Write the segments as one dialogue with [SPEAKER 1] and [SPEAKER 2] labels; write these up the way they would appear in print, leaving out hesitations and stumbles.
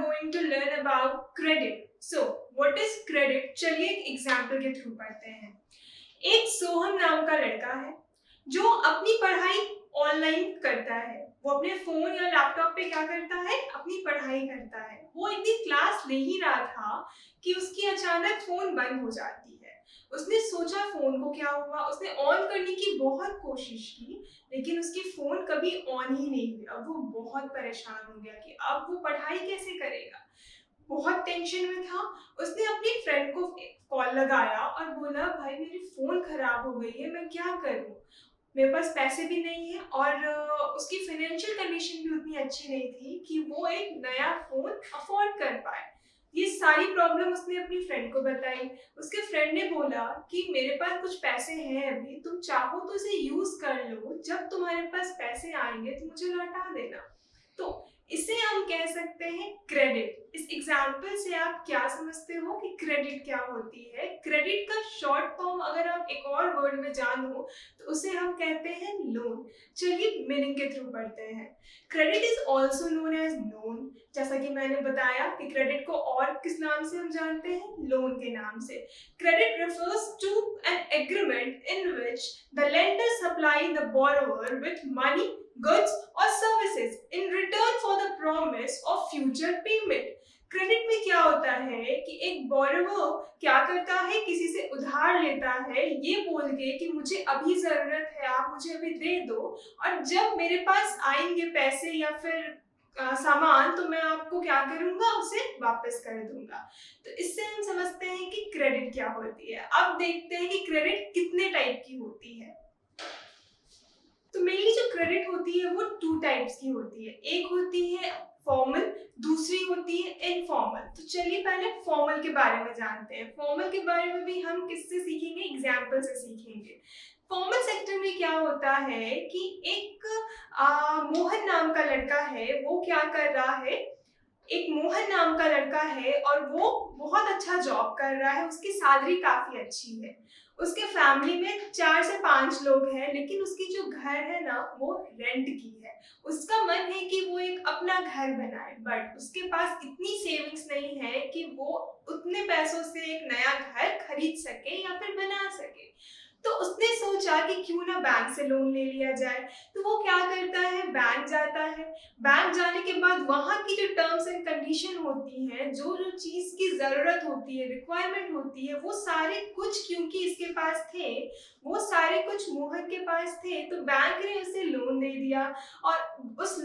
[SPEAKER 1] going to learn about credit. So, what is credit? चलिए एक example के through पढ़ते हैं। एक सोहम नाम का लड़का है जो अपनी पढ़ाई ऑनलाइन करता है। वो अपने फोन या लैपटॉप पे क्या करता है? अपनी पढ़ाई करता है। वो एक दिन क्लास ले ही रहा था कि उसकी अचानक फोन बंद हो जाती है। उसने सोचा फोन को क्या हुआ, उसने ऑन करने की बहुत कोशिश की, लेकिन उसकी फोन कभी ऑन ही नहीं हुई। अब वो बहुत परेशान हो गया कि अब वो पढ़ाई कैसे करेगा। बहुत टेंशन में था। उसने अपनी फ्रेंड को कॉल लगाया और बोला, भाई मेरी फोन खराब हो गई है, मैं क्या करूं? मेरे पास पैसे भी नहीं है और उसकी फाइनेंशियल कंडीशन भी उतनी अच्छी नहीं थी कि वो एक नया फोन अफोर्ड कर पाए। ये सारी प्रॉब्लम उसने अपनी फ्रेंड को बताई। उसके फ्रेंड ने बोला कि मेरे पास कुछ पैसे हैं अभी, तुम चाहो तो इसे यूज कर लो, जब तुम्हारे पास पैसे आएंगे तो मुझे लौटा देना। तो इसे हम कह सकते हैं क्रेडिट। इस एग्जाम्पल से आप क्या समझते हो कि क्रेडिट क्या होती है? क्रेडिट का शॉर्ट फॉर्म अगर आप एक और वर्ड में जानो तो उसे हम कहते हैं लोन। चलिए मीनिंग के थ्रू पढ़ते हैं। Credit is also known as loan. जैसा कि मैंने बताया कि क्रेडिट को और किस नाम से हम जानते हैं? लोन के नाम से। Credit refers to an agreement in which the lender supply the borrower with money, goods or services in return for the promise of future payment. Credit में क्या होता है कि एक बोरोवर क्या करता है, किसी से उधार लेता है ये बोल के कि मुझे अभी जरूरत है, आप मुझे अभी दे दो, और जब मेरे पास आएंगे पैसे या फिर सामान तो मैं आपको क्या करूंगा, उसे वापस कर दूंगा। तो इससे हम समझते हैं कि क्रेडिट क्या होती है। अब देखते हैं कि क्रेडिट कितने टाइप की होती है। तो मेनली जो क्रेडिट होती है वो 2 टाइप्स की होती है। एक होती है फॉर्मल, दूसरी होती है इनफॉर्मल। तो चलिए पहले फॉर्मल के बारे में जानते हैं। फॉर्मल के बारे में भी हम किससे सीखेंगे? एग्जाम्पल से सीखेंगे। फॉर्मल सेक्टर में क्या होता है कि एक मोहन नाम का लड़का है, वो क्या कर रहा है, एक मोहन नाम का लड़का है और वो बहुत अच्छा जॉब कर रहा है, उसकी सैलरी काफी अच्छी है। उसके फैमिली में 4 से 5 लोग हैं, लेकिन उसकी जो घर है ना वो रेंट की है। उसका मन है कि वो एक अपना घर बनाए, बट उसके पास इतनी सेविंग्स नहीं है कि वो उतने पैसों से एक नया घर खरीद सके या फिर बना सके। तो उसने सोचा कि क्यों ना बैंक से लोन ले लिया जाए। तो वो क्या करता है, बैंक जाता है। बैंक जाने के बाद वहाँ की जो टर्म्स एंड कंडीशन होती हैं, जो जो चीज़ की ज़रूरत होती है, रिक्वायरमेंट होती है, वो सारे कुछ क्योंकि इसके पास थे, वो सारे कुछ मोहन के पास थे, तो बैंक ने उसे लोन दे दिया। और उस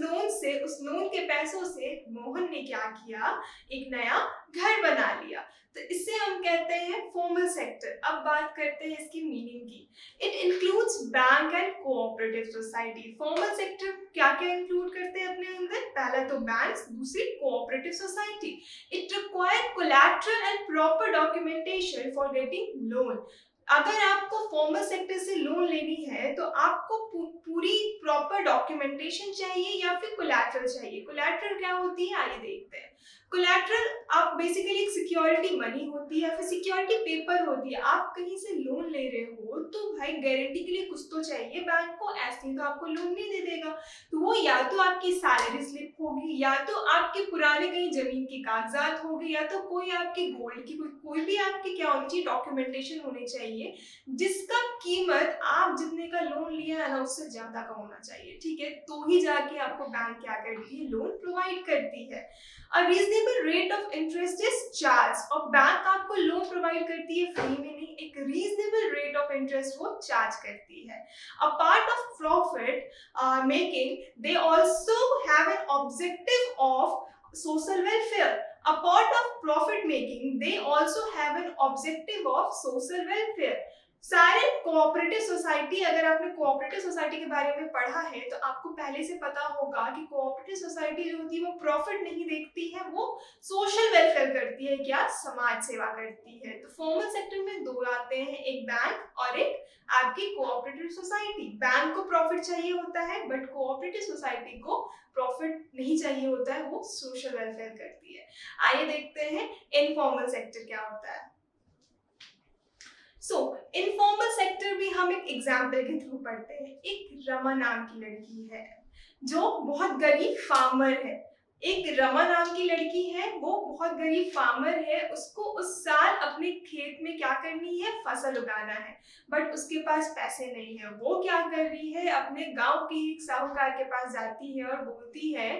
[SPEAKER 1] लोन के पैसों से मोहन ने क्या किया, एक नया घर बना लिया। तो इससे हम कहते हैं फॉर्मल सेक्टर। अब बात करते हैं इसकी मीनिंग की। It includes bank and cooperative society. Formal sector क्या क्या इंक्लूड करते हैं अपने अंदर? पहला तो बैंक्स, दूसरी cooperative society. It require collateral and proper documentation for getting loan. अगर आपको फॉर्मल सेक्टर से लोन लेनी है तो आपको पूरी प्रॉपर डॉक्यूमेंटेशन चाहिए या फिर कोलैटरल चाहिए। कोलैटरल क्या होती है, आइए देखते हैं। कोलैटरल आप बेसिकली एक सिक्योरिटी मनी होती है या फिर सिक्योरिटी पेपर होती है। आप कहीं से लोन ले रहे हो तो भाई गारंटी के लिए कुछ तो चाहिए बैंक को, ऐसे ही तो आपको लोन नहीं दे देगा। तो वो या तो आपकी सैलरी स्लिप होगी, या तो आपके पुराने कहीं जमीन के कागजात होंगे, या तो कोई आपकी गोल्ड की कोई भी आपकी क्या होनी चाहिए, डॉक्यूमेंटेशन होनी चाहिए, जिसका कीमत आप जितने का लोन लिया है ना उससे ज्यादा का होना चाहिए। ठीक है, तो ही जाके आपको बैंक क्या करती है, लोन प्रोवाइड करती है। A reasonable rate of interest is charged, और बैंक आपको लोन प्रोवाइड करती है फ्री में नहीं, एक रीजनेबल रेट ऑफ इंटरेस्ट वो चार्ज करती है। A part of profit making, they also have an objective of social welfare. A part of profit making, they also have an objective of social welfare. सारे cooperative society, अगर आपने cooperative society के बारे में पढ़ा है तो आपको पहले से पता होगा कि कोऑपरेटिव सोसाइटी जो होती है वो प्रॉफिट नहीं देखती है, वो सोशल वेलफेयर करती है, क्या समाज सेवा करती है। तो फॉर्मल सेक्टर में 2 आते हैं, एक बैंक और एक आपकी कोऑपरेटिव सोसाइटी। बैंक को प्रॉफिट चाहिए होता है बट कोऑपरेटिव सोसाइटी को प्रॉफिट नहीं चाहिए होता है, वो सोशल वेलफेयर करती है। आइए देखते हैं इनफॉर्मल सेक्टर क्या होता है। इनफॉर्मल सेक्टर भी हम एक एग्जाम्पल के थ्रू पढ़ते हैं। एक रमा नाम की लड़की है जो बहुत गरीब फार्मर है। एक रमा नाम की लड़की है, वो बहुत गरीब फार्मर है, उसको उस साल अपने खेत में क्या करनी है, फसल उगाना है, बट उसके पास पैसे नहीं है। वो क्या कर रही है, अपने गांव के एक साहूकार के पास जाती है और बोलती है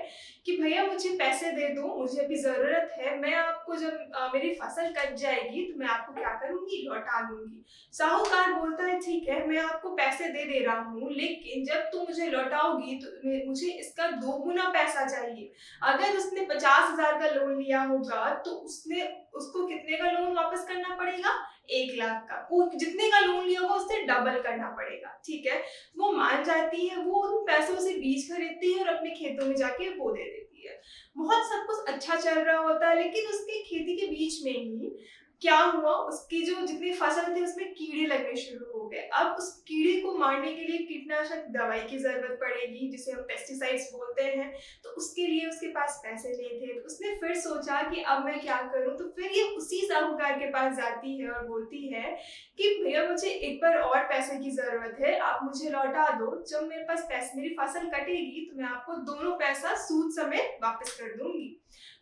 [SPEAKER 1] कि भैया मुझे पैसे दे दो, मुझे अभी जरूरत है, मैं आपको जब मेरी फसल कट जाएगी तो मैं आपको क्या करूंगी, लौटा दूंगी। साहूकार बोलता है ठीक है, मैं आपको पैसे दे दे रहा हूँ, लेकिन जब तुम मुझे लौटाओगी तो मुझे इसका 2 गुना पैसा चाहिए। अगर उसने 50,000 का लोन लिया होगा तो उसने उसको कितने का लोन वापस करना पड़ेगा, 1 लाख का। वो जितने का लोन लिया होगा उससे डबल करना पड़ेगा। ठीक है, वो मान जाती है, वो उन पैसों से बीज खरीदती है और अपने खेतों में जाके बो दे देती है। बहुत सब कुछ अच्छा चल रहा होता है, लेकिन उसके खेती के बीच में ही क्या हुआ, उसकी जो जितनी फसल थी उसमें कीड़े लगने शुरू हो गए। अब उस कीड़े को मारने के लिए कीटनाशक दवाई की जरूरत पड़ेगी, जिसे हम पेस्टिसाइड्स बोलते हैं। तो उसके लिए उसके पास पैसे नहीं थे, तो उसने फिर सोचा कि अब मैं क्या करूं। तो फिर ये उसी साहूकार के पास जाती है और बोलती है कि भैया मुझे एक बार और पैसे की जरूरत है, आप मुझे लौटा दो। जब मेरे पास पैसे, मेरी फसल कटेगी तो मैं आपको दोनों पैसा सूद समेत वापस कर दूंगी।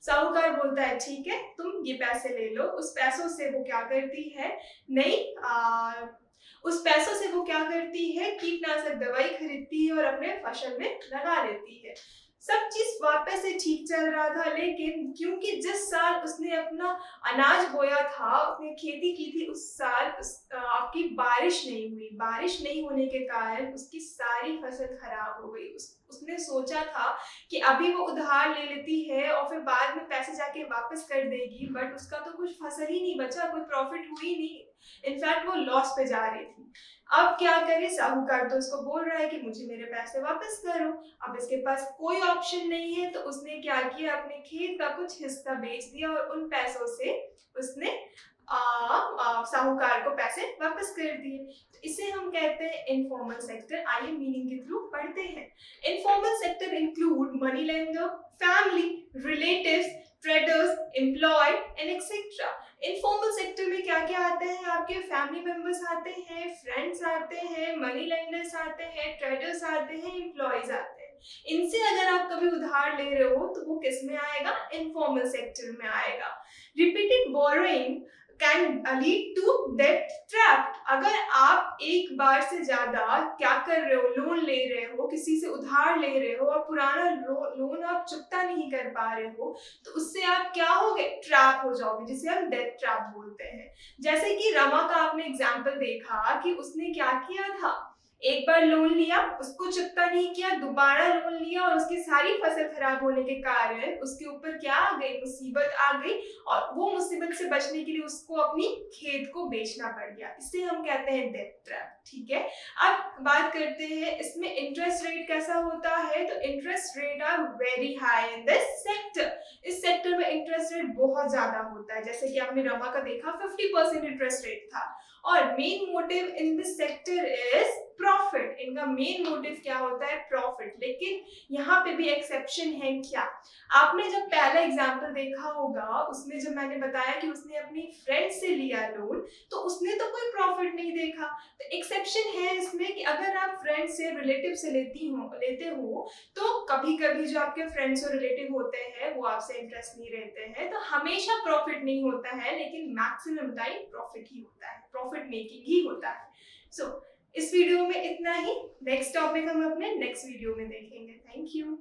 [SPEAKER 1] साहूकार बोलता है ठीक है, तुम ये पैसे ले लो। उस पैसों से वो क्या करती है, नहीं उस पैसों से वो क्या करती है, कीटनाशक दवाई खरीदती है और अपने फसल में लगा देती है। सब चीज वापस से ठीक चल रहा था, लेकिन क्योंकि जिस साल उसने अपना अनाज बोया था, उसने खेती की थी, उस साल आपकी बारिश नहीं हुई। बारिश नहीं होने के कारण उसकी सारी फसल खराब हो गई। उसने सोचा था कि अभी वो उधार ले लेती है और फिर बाद में पैसे जाके वापस कर देगी, बट उसका तो कुछ फसल ही नहीं बचा, कोई प्रॉफिट हुई नहीं। इनफैक्ट वो लॉस पे जा रही थी। अब क्या करे, साहूकार तो उसको बोल रहा है कि मुझे मेरे पैसे वापस करो। अब इसके पास कोई ऑप्शन नहीं है, तो उसने क्या किया, अपने खेत का कुछ हिस्सा बेच दिया और उन पैसों से उसने साहूकार को पैसे वापस कर दिए। तो इसे हम कहते हैं इनफॉर्मल सेक्टर। आइए मीनिंग के थ्रू पढ़ते हैं। Informal sector include money lender, family, relatives, traders, employ and etcetera. Informal sector में क्या क्या आते हैं, आपके फैमिली मेंबर्स आते हैं, फ्रेंड्स आते हैं, मनी लेंडर्स आते हैं, ट्रेडर्स आते हैं, एम्प्लॉयज आते हैं। इनसे अगर आप कभी उधार ले रहे हो तो वो किस में आएगा, इनफॉर्मल सेक्टर में आएगा। Repeated borrowing can lead to debt trap. अगर आप एक बार से ज्यादा क्या कर रहे हो, लोन ले रहे हो, किसी से उधार ले रहे हो और पुराना लोन आप चुकता नहीं कर पा रहे हो, तो उससे आप क्या होगे, ट्रैप हो जाओगे, जिसे हम डेट ट्रैप बोलते हैं। जैसे कि रमा का आपने एग्जाम्पल देखा कि उसने क्या किया था, एक बार लोन लिया, उसको चुकता नहीं किया, दोबारा लोन लिया और उसकी सारी फसल खराब होने के कारण उसके ऊपर क्या आ गई, मुसीबत आ गई, और वो मुसीबत से बचने के लिए उसको अपनी खेत को बेचना पड़ गया। इसे हम कहते हैं डेट ट्रैप। ठीक है, अब बात करते हैं इसमें इंटरेस्ट रेट कैसा होता है। तो interest rate are very high in this sector. इस सेक्टर में इंटरेस्ट रेट बहुत ज्यादा होता है। जैसे कि आपने रमा का देखा, 50% इंटरेस्ट रेट था। और main motive in this sector is profit. इनका मेन मोटिव क्या होता है, प्रॉफिट। लेकिन यहाँ पे भी एक्सेप्शन है। क्या, आपने जब पहला एग्जाम्पल देखा होगा, उसमें जब मैंने बताया कि उसने अपनी फ्रेंड से लिया लोन, तो उसने तो कोई प्रॉफिट नहीं देखा। तो एक्सेप्शन है इसमें कि अगर आप फ्रेंड से, रिलेटिव से लेते हो, तो कभी कभी जो आपके फ्रेंड्स और रिलेटिव होते हैं वो आपसे इंटरेस्ट नहीं रहते हैं, तो हमेशा प्रॉफिट नहीं होता है, लेकिन मैक्सिमम टाइम प्रॉफिट ही होता है, प्रॉफिट मेकिंग ही होता है। सो इस वीडियो में इतना ही। नेक्स्ट टॉपिक हम अपने नेक्स्ट वीडियो में देखेंगे। Thank you.